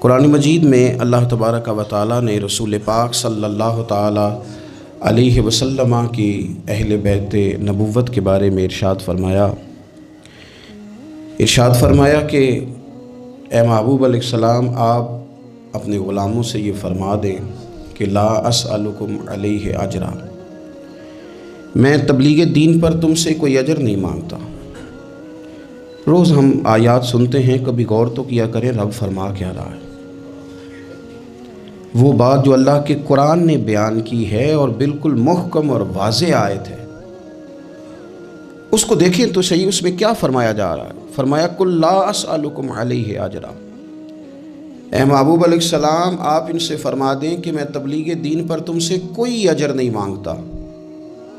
قرآن مجید میں اللہ تبارک و تعالیٰ نے رسول پاک صلی اللہ تعالیٰ علیہ وسلم کی اہل بیت نبوت کے بارے میں ارشاد فرمایا کہ اے محبوب علیہ السلام، آپ اپنے غلاموں سے یہ فرما دیں کہ لا اسألکم علیہ اجرا، میں تبلیغ دین پر تم سے کوئی اجر نہیں مانگتا۔ روز ہم آیات سنتے ہیں، کبھی غور تو کیا کریں رب فرما کیا رہا ہے۔ وہ بات جو اللہ کے قرآن نے بیان کی ہے اور بالکل محکم اور واضح آیت ہے، اس کو دیکھیں تو صحیح، اس میں کیا فرمایا جا رہا ہے۔ فرمایا قل لا اسألکم علیہ اجرا، اے محبوب علیہ السلام آپ ان سے فرما دیں کہ میں تبلیغ دین پر تم سے کوئی اجر نہیں مانگتا،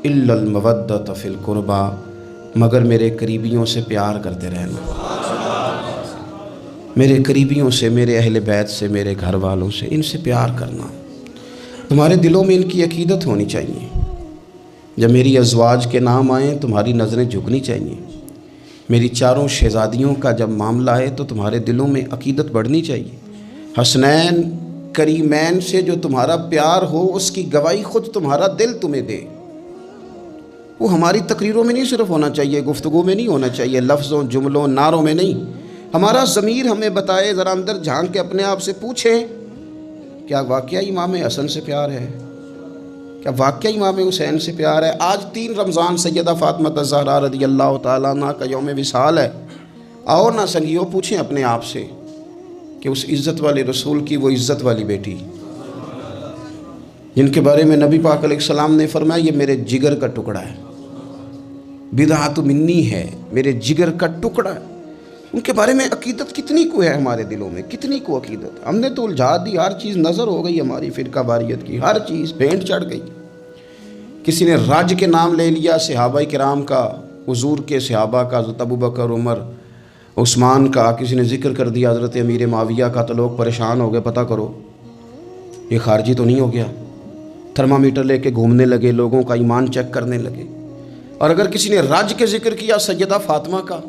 الا المودۃ فی القربی، مگر میرے قریبیوں سے پیار کرتے رہنا، میرے قریبیوں سے، میرے اہل بیت سے، میرے گھر والوں سے، ان سے پیار کرنا۔ تمہارے دلوں میں ان کی عقیدت ہونی چاہیے۔ جب میری ازواج کے نام آئیں تمہاری نظریں جھکنی چاہیے۔ میری چاروں شہزادیوں کا جب معاملہ ہے تو تمہارے دلوں میں عقیدت بڑھنی چاہیے۔ حسنین کریمین سے جو تمہارا پیار ہو، اس کی گواہی خود تمہارا دل تمہیں دے۔ وہ ہماری تقریروں میں نہیں صرف ہونا چاہیے، گفتگو میں نہیں ہونا چاہیے، لفظوں، جملوں، نعروں میں نہیں۔ ہمارا ضمیر ہمیں بتائے، ذرا اندر جھانک کے اپنے آپ سے پوچھیں، کیا واقعہ امام حسن سے پیار ہے؟ کیا واقعہ امام حسین سے پیار ہے؟ آج 3 رمضان سیدہ فاطمہ الزہرا رضی اللہ تعالیٰ عنہ کا یوم وصال ہے۔ آؤ نہ سنگیو، پوچھیں اپنے آپ سے کہ اس عزت والے رسول کی وہ عزت والی بیٹی جن کے بارے میں نبی پاک علیہ السلام نے فرمایا یہ میرے جگر کا ٹکڑا ہے، بدعت منی ہے، میرے جگر کا ٹکڑا ہے، ان کے بارے میں عقیدت کتنی کو ہے ہمارے دلوں میں، کتنی کو عقیدت؟ ہم نے تو الجھا دی، ہر چیز نظر ہو گئی ہماری فرقہ واریت کی، ہر چیز بھینٹ چڑھ گئی۔ کسی نے رج کے نام لے لیا صحابہ کرام کا، حضور کے صحابہ کا، حضرت ابوبکر، عمر، عثمان کا، کسی نے ذکر کر دیا حضرت امیر معاویہ کا، تو لوگ پریشان ہو گئے، پتہ کرو یہ خارجی تو نہیں ہو گیا؟ تھرمامیٹر لے کے گھومنے لگے، لوگوں کا ایمان چیک کرنے لگے۔ اور اگر کسی نے رج کے ذکر کیا سیدہ فاطمہ کا،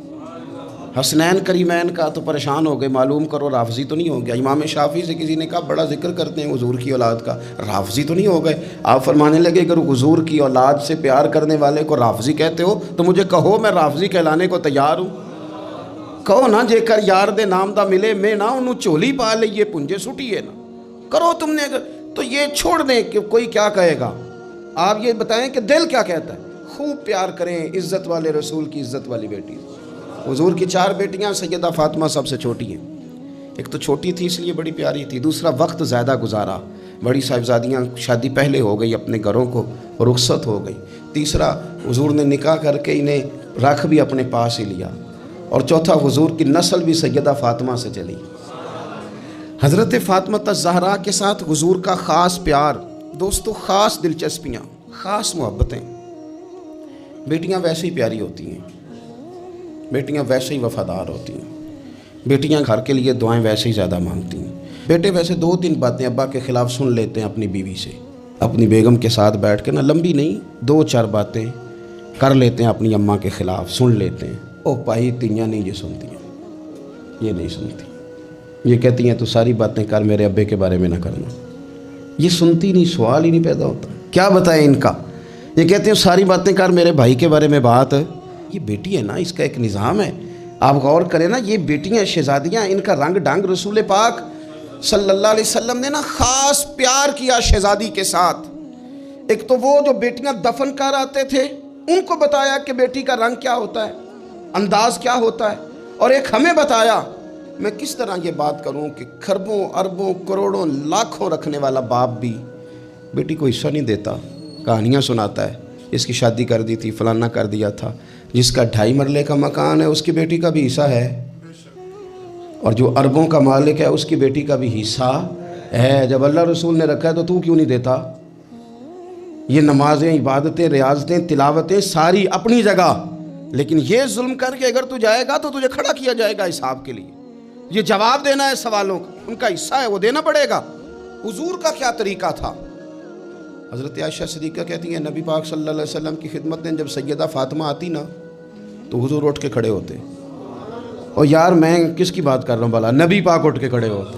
حسنین کریمین کا، تو پریشان ہو گئے، معلوم کرو رافضی تو نہیں ہو گیا؟ امام شافعی سے کسی نے کہا بڑا ذکر کرتے ہیں حضور کی اولاد کا، رافضی تو نہیں ہو گئے؟ آپ فرمانے لگے اگر حضور کی اولاد سے پیار کرنے والے کو رافضی کہتے ہو تو مجھے کہو، میں رافضی کہلانے کو تیار ہوں۔ کہو نا جے کر یار دے نام دا ملے میں نا انہوں چولی پا لئیے پنجے سٹیے نا، کرو تم نے تو یہ چھوڑ دیں کہ کوئی کیا کہے گا۔ آپ یہ بتائیں کہ دل کیا کہتا ہے۔ خوب پیار کریں عزت والے رسول کی عزت والی بیٹی۔ حضور کی 4 بیٹیاں، سیدہ فاطمہ سب سے چھوٹی ہیں۔ ایک تو چھوٹی تھی اس لیے بڑی پیاری تھی، دوسرا وقت زیادہ گزارا، بڑی صاحبزادیاں شادی پہلے ہو گئی، اپنے گھروں کو رخصت ہو گئی، تیسرا حضور نے نکاح کر کے انہیں رکھ بھی اپنے پاس ہی لیا، اور چوتھا حضور کی نسل بھی سیدہ فاطمہ سے چلی۔ حضرت فاطمہ الزہرا کے ساتھ حضور کا خاص پیار، دوستو خاص دلچسپیاں، خاص محبتیں۔ بیٹیاں ویسے ہی پیاری ہوتی ہیں، بیٹیاں ویسے ہی وفادار ہوتی ہیں، بیٹیاں گھر کے لیے دعائیں ویسے ہی زیادہ مانگتی ہیں۔ بیٹے ویسے 2-3 باتیں ابا کے خلاف سن لیتے ہیں اپنی بیوی سے، اپنی بیگم کے ساتھ بیٹھ کے، نہ لمبی نہیں، 2-4 باتیں کر لیتے ہیں اپنی اماں کے خلاف، سن لیتے ہیں۔ او پائی تیاں نہیں یہ سنتی ہیں، یہ نہیں سنتی، یہ کہتی ہیں تو ساری باتیں کر، میرے ابے کے بارے میں نہ کرنا۔ یہ سنتی نہیں، سوال ہی نہیں پیدا ہوتا، کیا بتائیں ان کا؟ یہ کہتے ہیں ساری باتیں کر، میرے بھائی کے بارے میں بات۔ یہ بیٹی ہے نا، اس کا ایک نظام ہے، آپ غور کریں نا، یہ بیٹیاں شہزادیاں، ان کا رنگ ڈھنگ رسول پاک صلی اللہ علیہ وسلم نے نا خاص پیار کیا شہزادی کے ساتھ۔ ایک تو وہ جو بیٹیاں دفن کر آتے تھے ان کو بتایا کہ بیٹی کا رنگ کیا ہوتا ہے، انداز کیا ہوتا ہے، اور ایک ہمیں بتایا۔ میں کس طرح یہ بات کروں کہ کھربوں اربوں کروڑوں لاکھوں رکھنے والا باپ بھی بیٹی کو حصہ نہیں دیتا، کہانیاں سناتا ہے، اس کی شادی کر دی تھی، فلانا کر دیا تھا، جس کا 2.5 مرلے کا مکان ہے اس کی بیٹی کا بھی حصہ ہے، اور جو اربوں کا مالک ہے اس کی بیٹی کا بھی حصہ ہے۔ جب اللہ رسول نے رکھا ہے تو کیوں نہیں دیتا؟ یہ نمازیں، عبادتیں، ریاضتیں، تلاوتیں ساری اپنی جگہ، لیکن یہ ظلم کر کے اگر تو جائے گا تو تجھے کھڑا کیا جائے گا حساب کے لیے، یہ جواب دینا ہے سوالوں کا، ان کا حصہ ہے وہ دینا پڑے گا۔ حضور کا کیا طریقہ تھا؟ حضرت عائشہ صدیقہ کہتی ہیں نبی پاک صلی اللہ علیہ وسلم کی خدمت میں جب سیدہ فاطمہ آتی نا تو حضور اٹھ کے کھڑے ہوتے، اور یار میں کس کی بات کر رہا ہوں بھلا، نبی پاک اٹھ کے کھڑے ہوتے،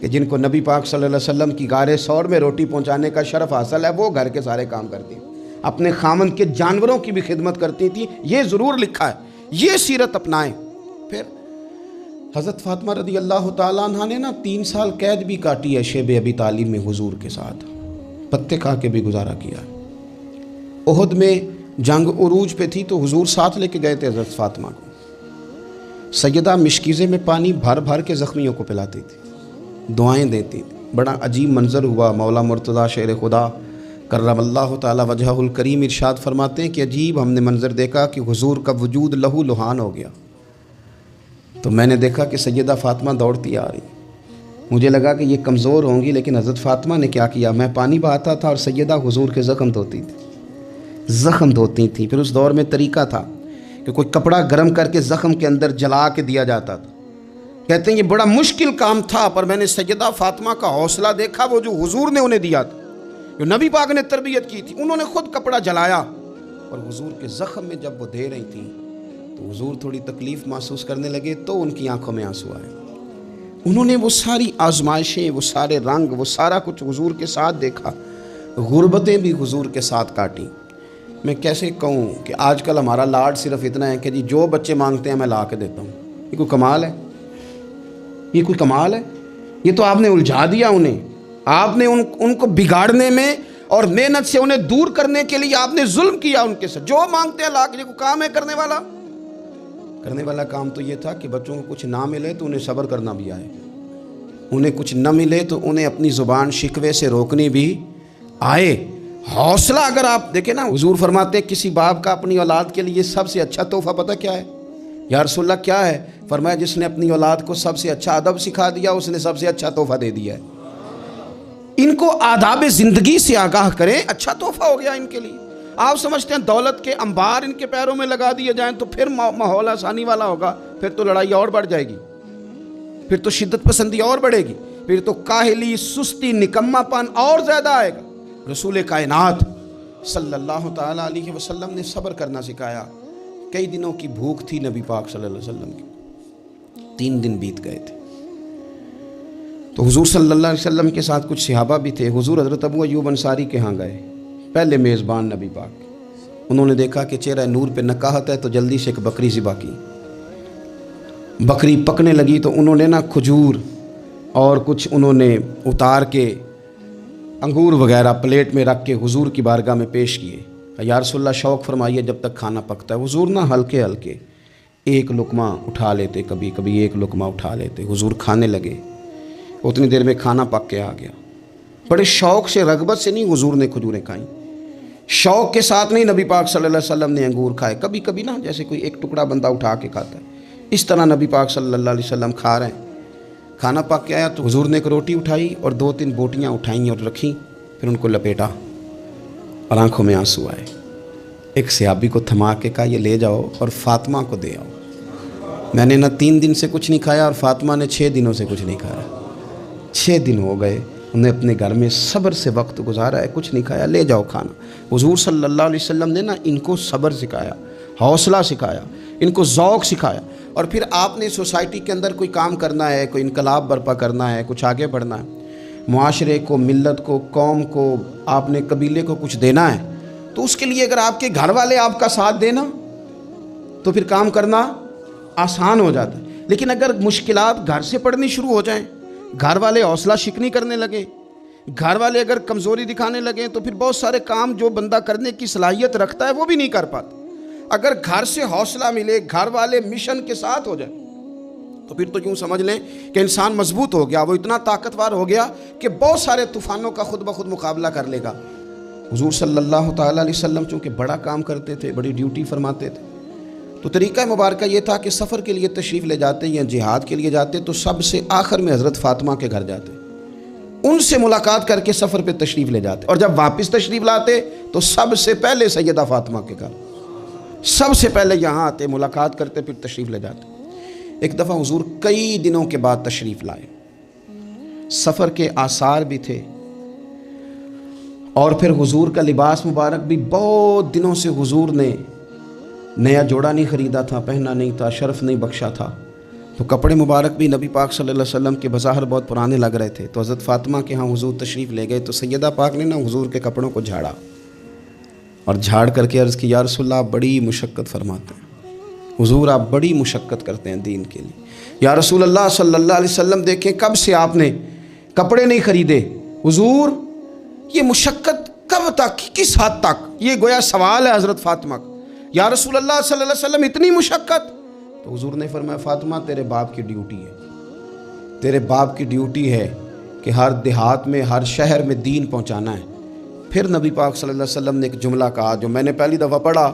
کہ جن کو نبی پاک صلی اللہ علیہ وسلم کی غار ثور میں روٹی پہنچانے کا شرف حاصل ہے، وہ گھر کے سارے کام کرتی ہیں، اپنے خامند کے جانوروں کی بھی خدمت کرتی تھیں. یہ ضرور لکھا ہے، یہ سیرت اپنائیں. پھر حضرت فاطمہ رضی اللہ تعالیٰ عنہ نے 3 سال قید بھی کاٹی ہے شیب ابی طالب میں حضور کے ساتھ، پتے کھا کے بھی گزارا کیا. احد میں جنگ عروج پہ تھی تو حضور ساتھ لے کے گئے تھے حضرت فاطمہ کو. سیدہ مشکیزے میں پانی بھر بھر کے زخمیوں کو پلاتی تھی، دعائیں دیتی. بڑا عجیب منظر ہوا. مولا مرتضیٰ شیر خدا کرم اللہ تعالی وجہہ الکریم ارشاد فرماتے ہیں کہ عجیب ہم نے منظر دیکھا کہ حضور کا وجود لہو لہان ہو گیا. تو میں نے دیکھا کہ سیدہ فاطمہ دوڑتی آ رہی. مجھے لگا کہ یہ کمزور ہوں گی، لیکن حضرت فاطمہ نے کیا کیا، میں پانی بہاتا تھا اور سیدہ حضور کے زخم دھوتی تھیں. پھر اس دور میں طریقہ تھا کہ کوئی کپڑا گرم کر کے زخم کے اندر جلا کے دیا جاتا تھا. کہتے ہیں یہ بڑا مشکل کام تھا، پر میں نے سیدہ فاطمہ کا حوصلہ دیکھا، وہ جو حضور نے انہیں دیا تھا، جو نبی پاک نے تربیت کی تھی. انہوں نے خود کپڑا جلایا اور حضور کے زخم میں جب وہ دے رہی تھیں تو حضور تھوڑی تکلیف محسوس کرنے لگے تو ان کی آنکھوں میں آنسو آئے. انہوں نے وہ ساری آزمائشیں، وہ سارے رنگ، وہ سارا کچھ حضور کے ساتھ دیکھا، غربتیں بھی حضور کے ساتھ کاٹیں. میں کیسے کہوں کہ آج کل ہمارا لاڈ صرف اتنا ہے کہ جی جو بچے مانگتے ہیں میں لا کے دیتا ہوں. یہ کوئی کمال ہے؟ یہ کوئی کمال ہے؟ یہ تو آپ نے الجھا دیا انہیں. آپ نے ان کو بگاڑنے میں اور محنت سے انہیں دور کرنے کے لیے آپ نے ظلم کیا ان کے ساتھ. جو مانگتے ہیں لا کے. یہ کوئی کام ہے کرنے والا کام تو یہ تھا کہ بچوں کو کچھ نہ ملے تو انہیں صبر کرنا بھی آئے، انہیں کچھ نہ ملے تو انہیں اپنی زبان شکوے سے روکنی بھی آئے. حوصلہ اگر آپ دیکھیں نا، حضور فرماتے ہیں کسی باپ کا اپنی اولاد کے لیے سب سے اچھا تحفہ پتہ کیا ہے؟ یا رسول اللہ کیا ہے؟ فرمایا جس نے اپنی اولاد کو سب سے اچھا ادب سکھا دیا اس نے سب سے اچھا تحفہ دے دیا ہے. ان کو آداب زندگی سے آگاہ کریں، اچھا تحفہ ہو گیا ان کے لیے. آپ سمجھتے ہیں دولت کے انبار ان کے پیروں میں لگا دیے جائیں تو پھر ماحول آسانی والا ہوگا؟ پھر تو لڑائی اور بڑھ جائے گی، پھر تو شدت پسندی اور بڑھے گی، پھر تو کاہلی، سستی، نکما پن اور زیادہ آئے گا. رسول کائنات صلی اللہ تعالیٰ علیہ وسلم نے صبر کرنا سکھایا. کئی دنوں کی بھوک تھی نبی پاک صلی اللہ علیہ وسلم کی، 3 دن بیت گئے تھے. تو حضور صلی اللہ علیہ وسلم کے ساتھ کچھ صحابہ بھی تھے. حضور حضرت ابو ایوب انصاری کے ہاں گئے، پہلے میزبان نبی پاک. انہوں نے دیکھا کہ چہرہ نور پہ نکاہت ہے تو جلدی سے ایک بکری ذبح کی. بکری پکنے لگی تو انہوں نے کھجور اور کچھ انہوں نے اتار کے انگور وغیرہ پلیٹ میں رکھ کے حضور کی بارگاہ میں پیش کیے. یا رسول اللہ شوق فرمائیے جب تک کھانا پکتا ہے. حضور ہلکے ہلکے ایک لقمہ اٹھا لیتے، کبھی کبھی ایک لقمہ اٹھا لیتے. حضور کھانے لگے، اتنی دیر میں کھانا پک کے آ گیا. بڑے شوق سے، رغبت سے نہیں حضور نے کھجوریں کھائیں، شوق کے ساتھ نہیں نبی پاک صلی اللہ علیہ وسلم نے انگور کھائے. کبھی کبھی جیسے کوئی ایک ٹکڑا بندہ اٹھا کے کھاتا ہے، اس طرح نبی پاک صلی اللہ علیہ وسلم کھا رہے ہیں. کھانا پک کے آیا تو حضور نے ایک روٹی اٹھائی اور 2-3 بوٹیاں اٹھائیں اور رکھیں، پھر ان کو لپیٹا اور آنکھوں میں آنسو آئے. ایک صحابی کو تھما کے کہا یہ لے جاؤ اور فاطمہ کو دے آؤ. میں نے 3 دن سے کچھ نہیں کھایا اور فاطمہ نے 6 دنوں سے کچھ نہیں کھایا. 6 دن ہو گئے انہیں اپنے گھر میں صبر سے وقت گزارا ہے، کچھ نہیں کھایا. لے جاؤ کھانا. حضور صلی اللہ علیہ وسلم نے ان کو صبر سکھایا، حوصلہ سکھایا، ان کو ذوق سکھایا. اور پھر آپ نے سوسائٹی کے اندر کوئی کام کرنا ہے، کوئی انقلاب برپا کرنا ہے، کچھ آگے بڑھنا ہے، معاشرے کو، ملت کو، قوم کو، آپ نے قبیلے کو کچھ دینا ہے، تو اس کے لیے اگر آپ کے گھر والے آپ کا ساتھ دینا تو پھر کام کرنا آسان ہو جاتا ہے. لیکن اگر مشکلات گھر سے پڑنی شروع ہو جائیں، گھر والے حوصلہ شکنی کرنے لگے، گھر والے اگر کمزوری دکھانے لگیں تو پھر بہت سارے کام جو بندہ کرنے کی صلاحیت رکھتا ہے وہ بھی نہیں کر پاتا. اگر گھر سے حوصلہ ملے، گھر والے مشن کے ساتھ ہو جائے تو پھر تو یوں سمجھ لیں کہ انسان مضبوط ہو گیا، وہ اتنا طاقتور ہو گیا کہ بہت سارے طوفانوں کا خود بخود مقابلہ کر لے گا. حضور صلی اللہ تعالیٰ علیہ وسلم چونکہ بڑا کام کرتے تھے، بڑی ڈیوٹی فرماتے تھے، تو طریقہ مبارکہ یہ تھا کہ سفر کے لیے تشریف لے جاتے یا جہاد کے لیے جاتے تو سب سے آخر میں حضرت فاطمہ کے گھر جاتے، ان سے ملاقات کر کے سفر پہ تشریف لے جاتے، اور جب واپس تشریف لاتے تو سب سے پہلے سیدہ فاطمہ کے گھر، سب سے پہلے یہاں آتے، ملاقات کرتے، پھر تشریف لے جاتے. ایک دفعہ حضور کئی دنوں کے بعد تشریف لائے، سفر کے آثار بھی تھے، اور پھر حضور کا لباس مبارک بھی بہت دنوں سے حضور نے نیا جوڑا نہیں خریدا تھا، پہنا نہیں تھا، شرف نہیں بخشا تھا. تو کپڑے مبارک بھی نبی پاک صلی اللہ علیہ وسلم کے بظاہر بہت پرانے لگ رہے تھے، تو حضرت فاطمہ کے ہاں حضور تشریف لے گئے، تو سیدہ پاک نے نا حضور کے کپڑوں کو جھاڑا اور جھاڑ کر کے عرض کی یا رسول اللہ آپ بڑی مشقت فرماتے ہیں، حضور آپ بڑی مشقت کرتے ہیں دین کے لیے۔ یا رسول اللہ صلی اللہ علیہ وسلم دیکھیں کب سے آپ نے کپڑے نہیں خریدے، حضور یہ مشقت کب تک، کس حد تک؟ یہ گویا سوال ہے حضرت فاطمہ کا۔ یا رسول اللہ صلی اللہ علیہ وسلم اتنی مشقت؟ تو حضور نے فرمایا فاطمہ تیرے باپ کی ڈیوٹی ہے، تیرے باپ کی ڈیوٹی ہے کہ ہر دیہات میں ہر شہر میں دین پہنچانا ہے۔ پھر نبی پاک صلی اللہ علیہ وسلم نے ایک جملہ کہا جو میں نے پہلی دفعہ پڑھا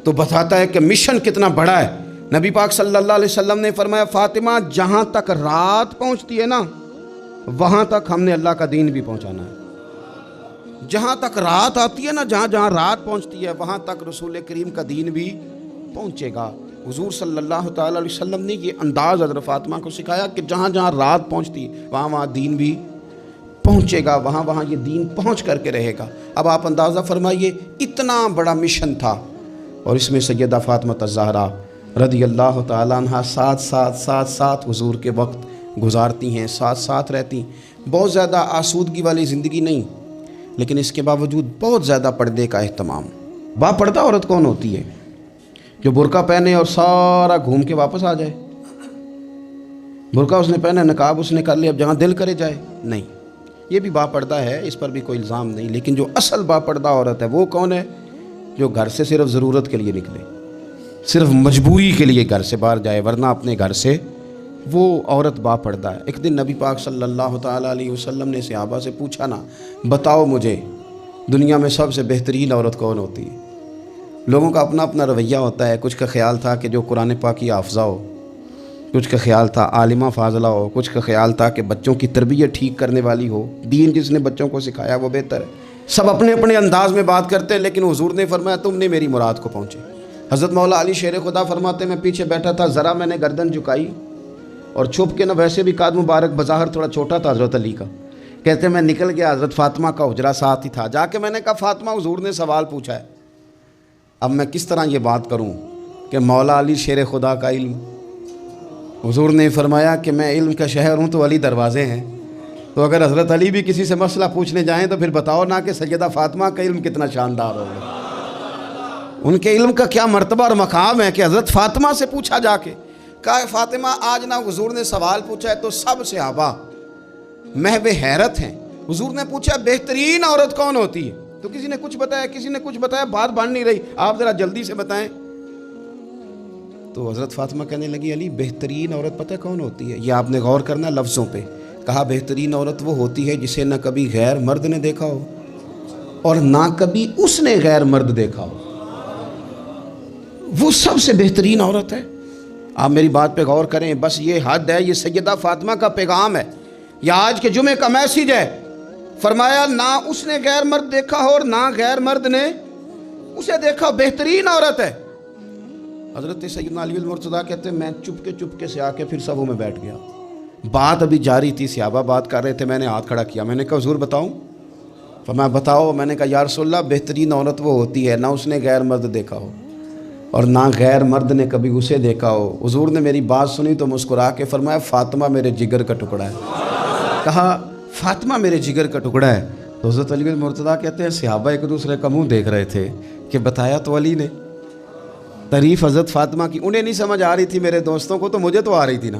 تو بتاتا ہے کہ مشن کتنا بڑا ہے۔ نبی پاک صلی اللہ علیہ وسلم نے فرمایا فاطمہ جہاں تک رات پہنچتی ہے نا وہاں تک ہم نے اللہ کا دین بھی پہنچانا ہے۔ جہاں تک رات آتی ہے نا، جہاں جہاں رات پہنچتی ہے وہاں تک رسول کریم کا دین بھی پہنچے گا۔ حضور صلی اللہ تعالیٰ علیہ وسلم نے یہ انداز حضرت فاطمہ کو سکھایا کہ جہاں جہاں رات پہنچتی ہے وہاں وہاں دین بھی پہنچے گا، وہاں وہاں یہ دین پہنچ کر کے رہے گا۔ اب آپ اندازہ فرمائیے اتنا بڑا مشن تھا، اور اس میں سیدہ فاطمہ الزہرا رضی اللہ تعالیٰ عنہ ساتھ حضور کے وقت گزارتی ہیں، ساتھ رہتی ہیں۔ بہت زیادہ آسودگی والی زندگی نہیں، لیکن اس کے باوجود بہت زیادہ پردے کا اہتمام۔ با پردہ عورت کون ہوتی ہے؟ جو برقع پہنے اور سارا گھوم کے واپس آ جائے۔ برقع اس نے پہنا، نقاب اس نے کر لیا، اب جہاں دل کرے جائے، نہیں۔ یہ بھی با پردہ ہے، اس پر بھی کوئی الزام نہیں، لیکن جو اصل با پردہ عورت ہے وہ کون ہے؟ جو گھر سے صرف ضرورت کے لیے نکلے، صرف مجبوری کے لیے گھر سے باہر جائے، ورنہ اپنے گھر سے، وہ عورت با پردہ ہے۔ ایک دن نبی پاک صلی اللہ تعالیٰ علیہ وسلم نے صحابہ سے پوچھا نا بتاؤ مجھے دنیا میں سب سے بہترین عورت کون ہوتی ہے؟ لوگوں کا اپنا اپنا رویہ ہوتا ہے، کچھ کا خیال تھا کہ جو قرآن پاک کی حافظہ ہو، کچھ کا خیال تھا عالمہ فاضلہ ہو، کچھ کا خیال تھا کہ بچوں کی تربیت ٹھیک کرنے والی ہو، دین جس نے بچوں کو سکھایا وہ بہتر ہے۔ سب اپنے اپنے انداز میں بات کرتے ہیں، لیکن حضور نے فرمایا تم نے میری مراد کو پہنچے۔ حضرت مولا علی شیر خدا فرماتے میں پیچھے بیٹھا تھا، ذرا میں نے گردن جھکائی اور چھپ کے نہ، ویسے بھی قد مبارک بظاہر تھوڑا چھوٹا تھا حضرت علی کا، کہتے میں نکل گیا، حضرت فاطمہ کا حجرہ ساتھ ہی تھا، جا کے میں نے کہا فاطمہ حضور نے سوال پوچھا ہے، اب میں کس طرح یہ بات کروں کہ مولا علی شیر خدا کا علم؟ حضور نے فرمایا کہ میں علم کا شہر ہوں تو علی دروازے ہیں، تو اگر حضرت علی بھی کسی سے مسئلہ پوچھنے جائیں تو پھر بتاؤ نا کہ سیدہ فاطمہ کا علم کتنا شاندار ہوگا، ان کے علم کا کیا مرتبہ اور مقام ہے کہ حضرت فاطمہ سے پوچھا جا کے، کہا فاطمہ آج نا حضور نے سوال پوچھا ہے تو سب صحابہ محو حیرت ہیں۔ حضور نے پوچھا بہترین عورت کون ہوتی ہے؟ تو کسی نے کچھ بتایا، کسی نے کچھ بتایا، بات بن نہیں رہی، آپ ذرا جلدی سے بتائیں۔ تو حضرت فاطمہ کہنے لگی علی بہترین عورت پتہ کون ہوتی ہے؟ یہ آپ نے غور کرنا لفظوں پہ، کہا بہترین عورت وہ ہوتی ہے جسے نہ کبھی غیر مرد نے دیکھا ہو اور نہ کبھی اس نے غیر مرد دیکھا ہو، وہ سب سے بہترین عورت ہے۔ آپ میری بات پہ غور کریں، بس یہ حد ہے، یہ سیدہ فاطمہ کا پیغام ہے، یہ آج کے جمعے کا میسیج ہے۔ فرمایا نہ اس نے غیر مرد دیکھا ہو اور نہ غیر مرد نے اسے دیکھا، بہترین عورت ہے۔ حضرت سیدنا علی المرتضیٰ کہتے ہیں میں چپکے سے آ کے پھر صفوں میں بیٹھ گیا، بات ابھی جاری تھی، صحابہ بات کر رہے تھے، میں نے ہاتھ کھڑا کیا، میں نے کہا حضور بتاؤں؟ فرمایا بتاؤ۔ میں نے کہا یا رسول اللہ بہترین عورت وہ ہوتی ہے نہ اس نے غیر مرد دیکھا ہو اور نہ غیر مرد نے کبھی اسے دیکھا ہو۔ حضور نے میری بات سنی تو مسکرا کے فرمایا فاطمہ میرے جگر کا ٹکڑا ہے۔ کہا فاطمہ میرے جگر کا ٹکڑا ہے۔ تو حضرت علی المرتضیٰ کہتے ہیں صحابہ ایک دوسرے کا منہ دیکھ رہے تھے کہ بتایا تو علی نے، تعریف حضرت فاطمہ کی انہیں نہیں سمجھ آ رہی تھی، میرے دوستوں کو تو مجھے تو آ رہی تھی نا،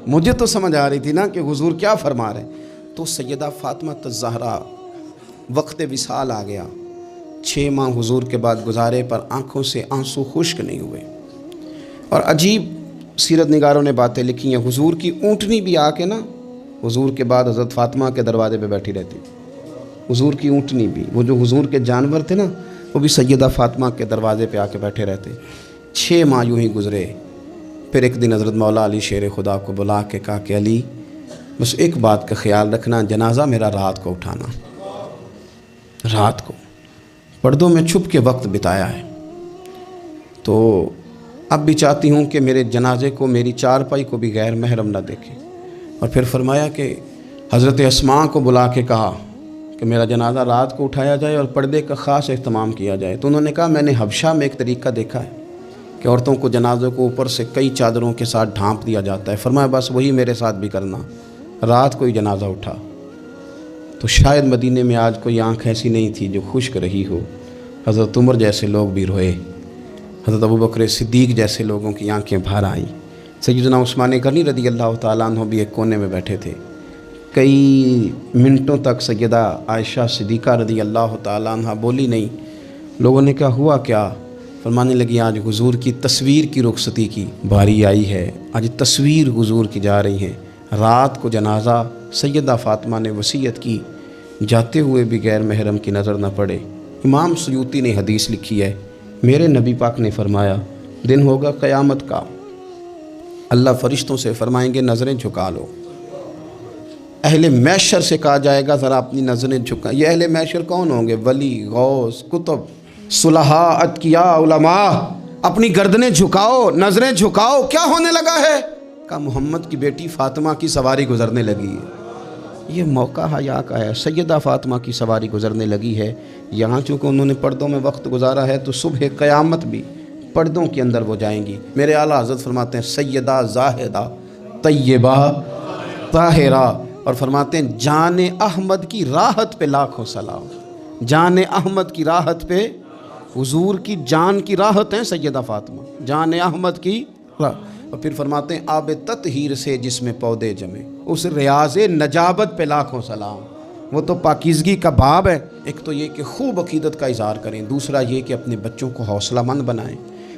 مجھے تو سمجھ آ رہی تھی نا کہ حضور کیا فرما رہے ہیں۔ تو سیدہ فاطمہ الزہرا وقت وصال آ گیا، 6 ماہ حضور کے بعد گزارے پر آنکھوں سے آنسو خشک نہیں ہوئے، اور عجیب سیرت نگاروں نے باتیں لکھی ہیں، حضور کی اونٹنی بھی آ کے نا حضور کے بعد حضرت فاطمہ کے دروازے پہ بیٹھی رہتی، حضور کی اونٹنی بھی، وہ جو حضور کے جانور تھے نا وہ بھی سیدہ فاطمہ کے دروازے پہ آ کے بیٹھے رہتے۔ 6 ماہ یوں ہی گزرے۔ پھر ایک دن حضرت مولا علی شیر خدا کو بلا کے کہا کہ علی بس ایک بات کا خیال رکھنا، جنازہ میرا رات کو اٹھانا، رات کو پردوں میں چھپ کے وقت بتایا ہے، تو اب بھی چاہتی ہوں کہ میرے جنازے کو میری چارپائی کو بھی غیر محرم نہ دیکھے۔ اور پھر فرمایا کہ حضرت اسماء کو بلا کے کہا کہ میرا جنازہ رات کو اٹھایا جائے اور پردے کا خاص اہتمام کیا جائے۔ تو انہوں نے کہا میں نے حبشہ میں ایک طریقہ دیکھا ہے کہ عورتوں کو جنازوں کو اوپر سے کئی چادروں کے ساتھ ڈھانپ دیا جاتا ہے۔ فرمایا بس وہی میرے ساتھ بھی کرنا۔ رات کوئی جنازہ اٹھا تو شاید مدینے میں آج کوئی آنکھ ایسی نہیں تھی جو خشک رہی ہو۔ حضرت عمر جیسے لوگ بھی روئے، حضرت ابوبکر صدیق جیسے لوگوں کی آنکھیں بھر آئیں، سیدنا عثمان غنی رضی اللہ تعالیٰ عنہ بھی ایک کونے میں بیٹھے تھے۔ کئی منٹوں تک سیدہ عائشہ صدیقہ رضی اللہ تعالیٰ عنہ بولی نہیں۔ لوگوں نے کہا ہوا کیا؟ فرمانے لگی آج حضور کی تصویر کی رخصتی کی باری آئی ہے، آج تصویر حضور کی جا رہی ہیں۔ رات کو جنازہ سیدہ فاطمہ نے وصیت کی جاتے ہوئے بھی غیر محرم کی نظر نہ پڑے۔ امام سیوطی نے حدیث لکھی ہے، میرے نبی پاک نے فرمایا دن ہوگا قیامت کا، اللہ فرشتوں سے فرمائیں گے نظریں جھکا لو۔ اہل محشر سے کہا جائے گا ذرا اپنی نظریں جھکا۔ یہ اہل محشر کون ہوں گے؟ ولی، غوث، کتب، صلحاء، اتقیاء، علماء۔ اپنی گردنیں جھکاؤ، نظریں جھکاؤ۔ کیا ہونے لگا ہے؟ کہ محمد کی بیٹی فاطمہ کی سواری گزرنے لگی ہے۔ یہ موقع حیا کا ہے، سیدہ فاطمہ کی سواری گزرنے لگی ہے۔ یہاں چونکہ انہوں نے پردوں میں وقت گزارا ہے تو صبح قیامت بھی پردوں کے اندر وہ جائیں گی۔ میرے اعلیٰ حضرت فرماتے ہیں سیدہ زاہدہ طیبہ طاہرہ، اور فرماتے ہیں جان احمد کی راحت پہ لاکھوں سلام۔ جان احمد کی راحت پہ، حضور کی جان کی راحت ہیں سیدہ فاطمہ، جان احمد کی راحت۔ اور پھر فرماتے ہیں آب تطہیر سے جس میں پودے جمے، اس ریاض نجابت پہ لاکھوں سلام۔ وہ تو پاکیزگی کا باب ہے۔ ایک تو یہ کہ خوب عقیدت کا اظہار کریں، دوسرا یہ کہ اپنے بچوں کو حوصلہ مند بنائیں،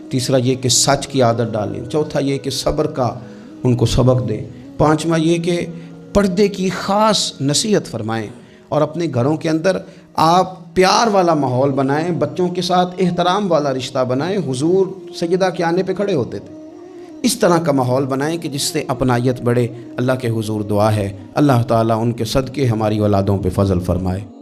تیسرا یہ کہ سچ کی عادت ڈالیں، چوتھا یہ کہ صبر کا ان کو سبق دیں، پانچواں یہ کہ پردے کی خاص نصیحت فرمائیں، اور اپنے گھروں کے اندر آپ پیار والا ماحول بنائیں، بچوں کے ساتھ احترام والا رشتہ بنائیں۔ حضور سیدہ کے آنے پہ کھڑے ہوتے تھے، اس طرح کا ماحول بنائیں کہ جس سے اپنائیت بڑھے۔ اللہ کے حضور دعا ہے اللہ تعالیٰ ان کے صدقے ہماری اولادوں پہ فضل فرمائے۔